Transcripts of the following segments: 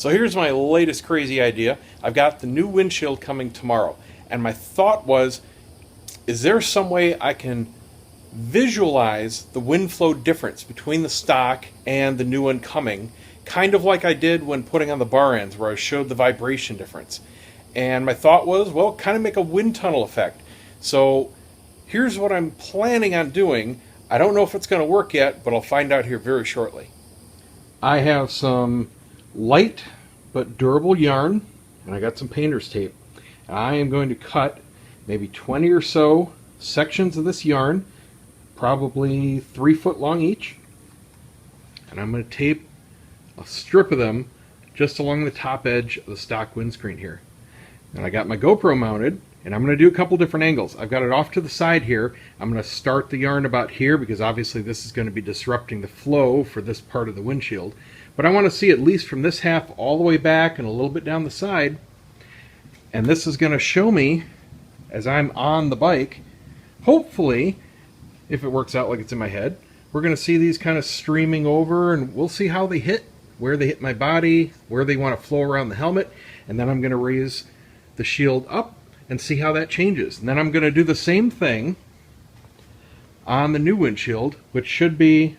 So here's my latest crazy idea. I've got the new windshield coming tomorrow, and my thought was, is there some way I can visualize the wind flow difference between the stock and the new one coming, kind of like I did when putting on the bar ends where I showed the vibration difference. And my thought was, well, kind of make a wind tunnel effect. So here's what I'm planning on doing. I don't know if it's going to work yet, but I'll find out here very shortly. I have some light but durable yarn, and I got some painter's tape. And I am going to cut maybe 20 or so sections of this yarn, probably 3 foot long each, and I'm going to tape a strip of them just along the top edge of the stock windscreen here. And I got my GoPro mounted, and I'm going to do a couple different angles. I've got it off to the side here. I'm going to start the yarn about here because obviously this is going to be disrupting the flow for this part of the windshield. But I want to see at least from this half all the way back and a little bit down the side. And this is going to show me, as I'm on the bike, hopefully, if it works out like it's in my head, we're going to see these kind of streaming over, and we'll see how they hit, where they hit my body, where they want to flow around the helmet, and then I'm going to raise the shield up and see how that changes. And then I'm going to do the same thing on the new windshield, which should be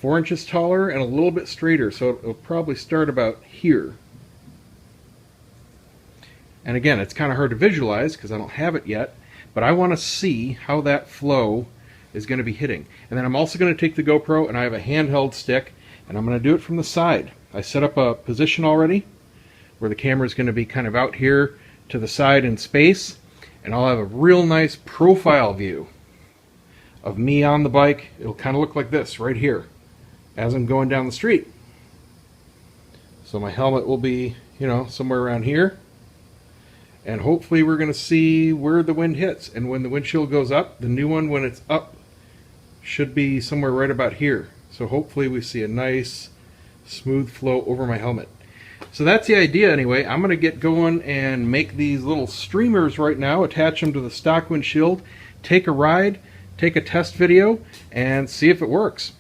4 inches taller and a little bit straighter, so it'll probably start about here. And again, it's kind of hard to visualize because I don't have it yet, but I want to see how that flow is going to be hitting. And then I'm also going to take the GoPro, and I have a handheld stick, and I'm going to do it from the side. I set up a position already where the camera is going to be kind of out here to the side in space, and I'll have a real nice profile view of me on the bike. It'll kind of look like this right here as I'm going down the street. So my helmet will be, somewhere around here. And hopefully we're going to see where the wind hits. And when the windshield goes up, the new one, when it's up, should be somewhere right about here. So hopefully we see a nice, smooth flow over my helmet. So that's the idea anyway. I'm going to get going and make these little streamers right now, attach them to the stock windshield, take a ride, take a test video, and see if it works.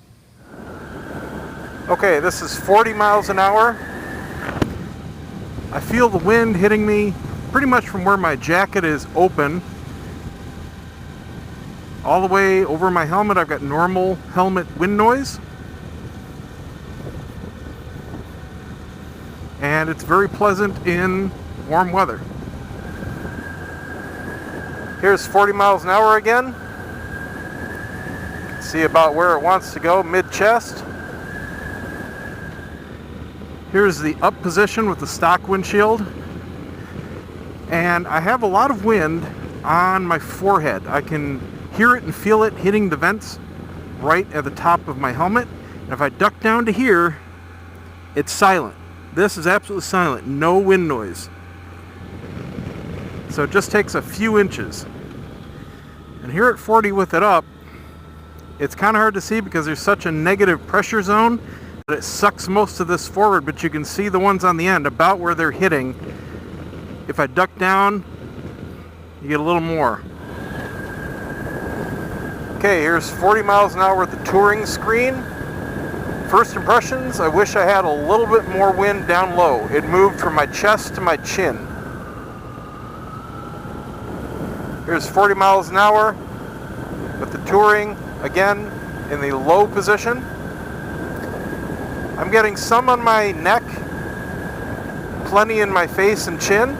Okay, this is 40 miles an hour. I feel the wind hitting me pretty much from where my jacket is open all the way over my helmet. I've got normal helmet wind noise, and it's very pleasant in warm weather. Here's 40 miles an hour again. You can see about where it wants to go, mid-chest. Here's the up position with the stock windshield. And I have a lot of wind on my forehead. I can hear it and feel it hitting the vents right at the top of my helmet. And if I duck down to here, it's silent. This is absolutely silent, no wind noise. So it just takes a few inches. And here at 40 with it up, it's kind of hard to see because there's such a negative pressure zone that it sucks most of this forward, but you can see the ones on the end about where they're hitting. If I duck down, you get a little more. Okay, here's 40 miles an hour with the touring screen. First impressions, I wish I had a little bit more wind down low. It moved from my chest to my chin. Here's 40 miles an hour with the touring, again, in the low position. I'm getting some on my neck, plenty in my face and chin.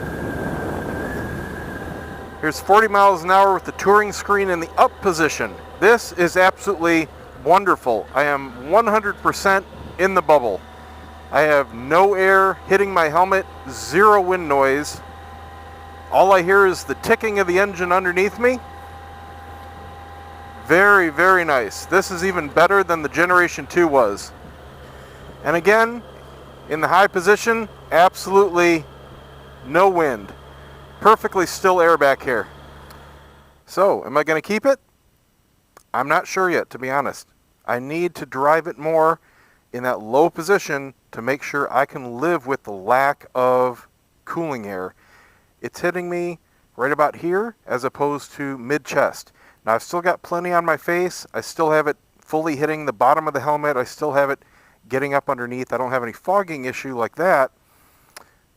Here's 40 miles an hour with the touring screen in the up position. This is absolutely wonderful. I am 100% in the bubble. I have no air hitting my helmet, zero wind noise. All I hear is the ticking of the engine underneath me. Very, very nice. This is even better than the Generation 2 was. And again, in the high position, absolutely no wind. Perfectly still air back here. So, am I going to keep it? I'm not sure yet, to be honest. I need to drive it more in that low position to make sure I can live with the lack of cooling air. It's hitting me right about here as opposed to mid-chest. Now, I've still got plenty on my face. I still have it fully hitting the bottom of the helmet. I still have it getting up underneath. I don't have any fogging issue like that.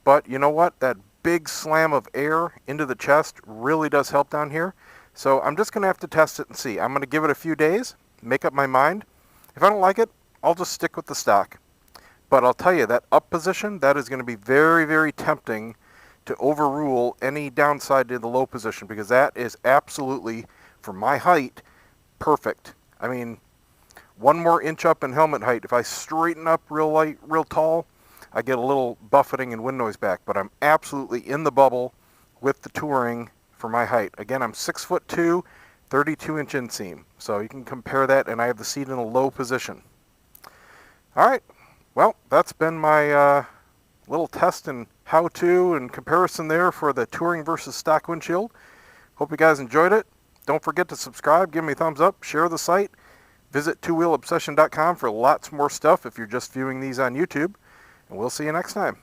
But you know what? That big slam of air into the chest really does help down here. So I'm just going to have to test it and see. I'm going to give it a few days, make up my mind. If I don't like it, I'll just stick with the stock. But I'll tell you, that up position, that is going to be very, very tempting to overrule any downside to the low position, because that is absolutely, for my height, perfect. I mean, one more inch up in helmet height. If I straighten up real light, real tall, I get a little buffeting and wind noise back. But I'm absolutely in the bubble with the Touring for my height. Again, I'm 6'2", 32-inch inseam. So you can compare that, and I have the seat in a low position. All right. Well, that's been my little test and how-to and comparison there for the Touring versus stock windshield. Hope you guys enjoyed it. Don't forget to subscribe, give me a thumbs up, share the site. Visit TwoWheelObsession.com for lots more stuff if you're just viewing these on YouTube. And we'll see you next time.